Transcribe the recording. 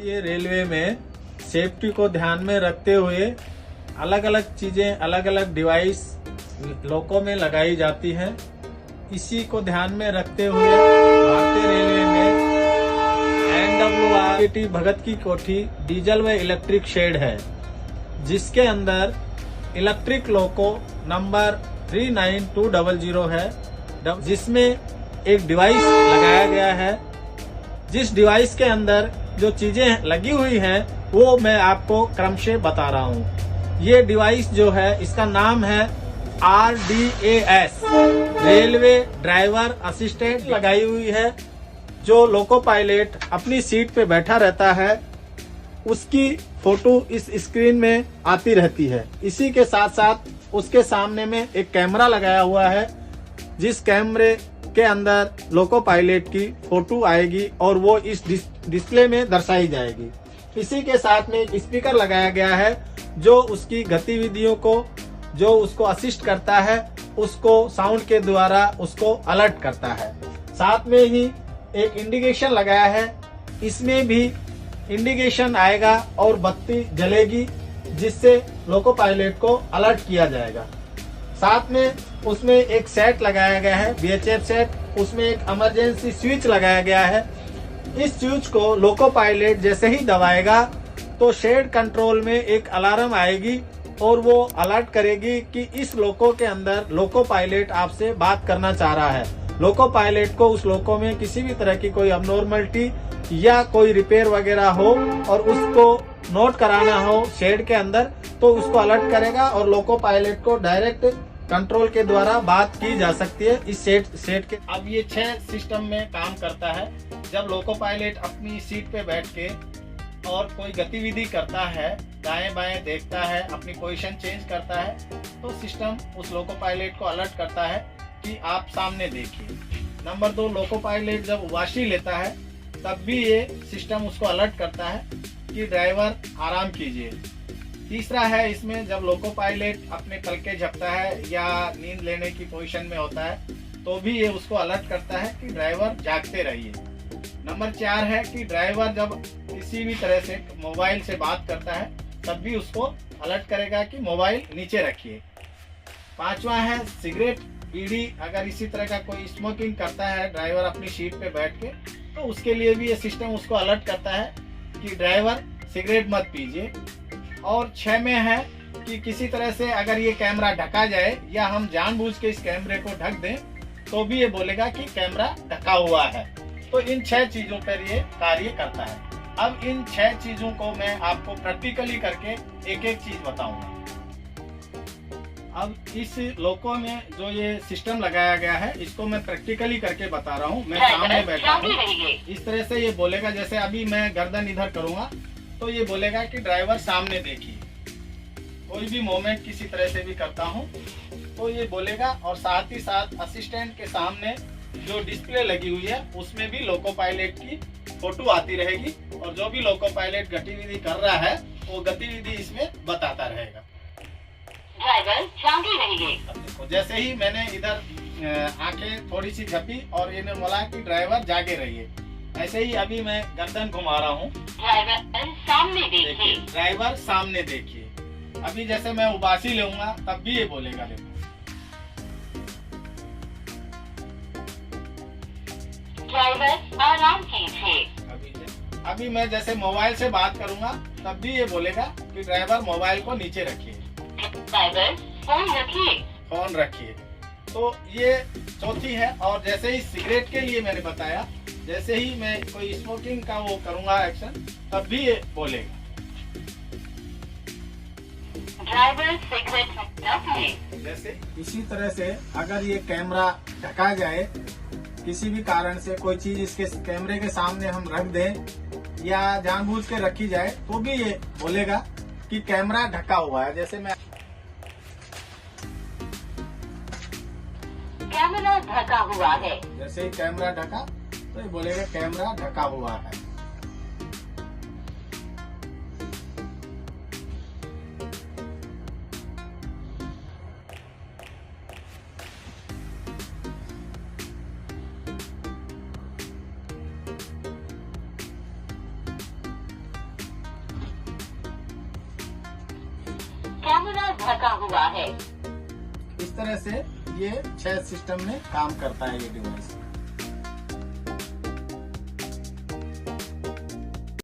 भारतीय रेलवे में सेफ्टी को ध्यान में रखते हुए अलग अलग चीजें, अलग अलग डिवाइस लोकों में लगाई जाती हैं। इसी को ध्यान में रखते हुए भारतीय रेलवे में NWRT भगत की कोठी डीजल व इलेक्ट्रिक शेड है, जिसके अंदर इलेक्ट्रिक लोको नंबर 39200 है, जिसमें एक डिवाइस लगाया गया है। जिस डिवाइस के अंदर जो चीजें लगी हुई हैं वो मैं आपको क्रमशः बता रहा हूँ। ये डिवाइस जो है इसका नाम है RDAS, रेलवे ड्राइवर असिस्टेंट लगाई हुई है। जो लोको पायलट अपनी सीट पे बैठा रहता है उसकी फोटो इस स्क्रीन में आती रहती है। इसी के साथ साथ उसके सामने में एक कैमरा लगाया हुआ है, जिस कैमरे के अंदर लोको पायलट की फोटो आएगी और वो इस डिस्प्ले में दर्शाई जाएगी। इसी के साथ में एक स्पीकर लगाया गया है जो उसकी गतिविधियों को, जो उसको असिस्ट करता है, उसको साउंड के द्वारा उसको अलर्ट करता है। साथ में ही एक इंडिकेशन लगाया है, इसमें भी इंडिकेशन आएगा और बत्ती जलेगी, जिससे लोको पायलट को अलर्ट किया जाएगा। साथ में उसमें एक सेट लगाया गया है, VHF सेट, उसमें एक इमरजेंसी स्विच लगाया गया है। इस स्विच को लोको पायलट जैसे ही दबाएगा तो शेड कंट्रोल में एक अलार्म आएगी और वो अलर्ट करेगी कि इस लोको के अंदर लोको पायलट आपसे बात करना चाह रहा है। लोको पायलट को उस लोको में किसी भी तरह की कोई अबनॉर्मलिटी या कोई रिपेयर वगैरह हो और उसको नोट कराना हो शेड के अंदर, तो उसको अलर्ट करेगा और लोको पायलट को डायरेक्ट कंट्रोल के द्वारा बात की जा सकती है इस सेट के। अब ये 6 सिस्टम में काम करता है। जब लोको पायलट अपनी सीट पे बैठ के और कोई गतिविधि करता है, दाएं बाएं देखता है, अपनी पोजीशन चेंज करता है, तो सिस्टम उस लोको पायलट को अलर्ट करता है कि आप सामने देखिए। नंबर 2, लोको पायलट जब उबासी लेता है तब भी ये सिस्टम उसको अलर्ट करता है कि ड्राइवर आराम कीजिए। तीसरा है इसमें, जब लोको पायलट अपने पलके झपकता है या नींद लेने की पोजीशन में होता है तो भी ये उसको अलर्ट करता है कि ड्राइवर जागते रहिए। नंबर 4 है कि ड्राइवर जब किसी भी तरह से मोबाइल से बात करता है तब भी उसको अलर्ट करेगा कि मोबाइल नीचे रखिए। 5वां है सिगरेट, बीड़ी, अगर इसी तरह का कोई स्मोकिंग करता है ड्राइवर अपनी सीट पे बैठ के, तो उसके लिए भी ये सिस्टम उसको अलर्ट करता है कि ड्राइवर सिगरेट मत पीजिए। और 6 में है कि किसी तरह से अगर ये कैमरा ढका जाए या हम जानबूझ के इस कैमरे को ढक दें तो भी ये बोलेगा कि कैमरा ढका हुआ है। तो इन 6 चीजों पर ये कार्य करता है। अब इन 6 चीजों को मैं आपको प्रैक्टिकली करके एक एक चीज बताऊंगा। अब इस लोको में जो ये सिस्टम लगाया गया है इसको मैं प्रैक्टिकली करके बता रहा हूँ। मैं सामने बैठा हूँ, इस तरह से ये बोलेगा। जैसे अभी मैं गर्दन इधर करूंगा तो ये बोलेगा कि ड्राइवर सामने देखिए। कोई भी मूवमेंट किसी तरह से भी करता हूँ तो ये बोलेगा। और साथ ही साथ असिस्टेंट के सामने जो डिस्प्ले लगी हुई है उसमें भी लोको पायलट की फोटो आती रहेगी और जो भी लोको पायलट गतिविधि कर रहा है वो गतिविधि इसमें बताता रहेगा। ड्राइवर जागे रहिए। अब देखो, जैसे ही मैंने इधर आंखें थोड़ी सी झपी और ये बोला कि ड्राइवर जागे रहिए, ऐसे ही अभी मैं गर्दन घुमा रहा हूँ, ड्राइवर सामने देखिए। ड्राइवर सामने देखिए। अभी जैसे मैं उबासी लूंगा तब भी ये बोलेगा। देखो, ड्राइवर आराम कीजिए। अभी मैं जैसे मोबाइल से बात करूंगा तब भी ये बोलेगा कि ड्राइवर मोबाइल को नीचे रखिए, ड्राइवर फोन रखिए। फोन रखिए। तो ये चौथी है। और जैसे ही सिगरेट के लिए मैंने बताया, जैसे ही मैं कोई स्मोकिंग का वो करूंगा एक्शन तब भी ये बोलेगा। ड्राइवर सिगरेट रखिए। जैसे इसी तरह से अगर ये कैमरा ढका जाए, किसी भी कारण से कोई चीज इसके कैमरे के सामने हम रख दें या जानबूझ के रखी जाए तो भी ये बोलेगा कि कैमरा ढका हुआ है। जैसे मैं कैमरा ढका हुआ है। जैसे ही कैमरा ढका तो ये बोलेगा कैमरा ढका हुआ है। कैमरा ढका हुआ है। इस तरह से ये 6 सिस्टम में काम करता है ये डिवाइस।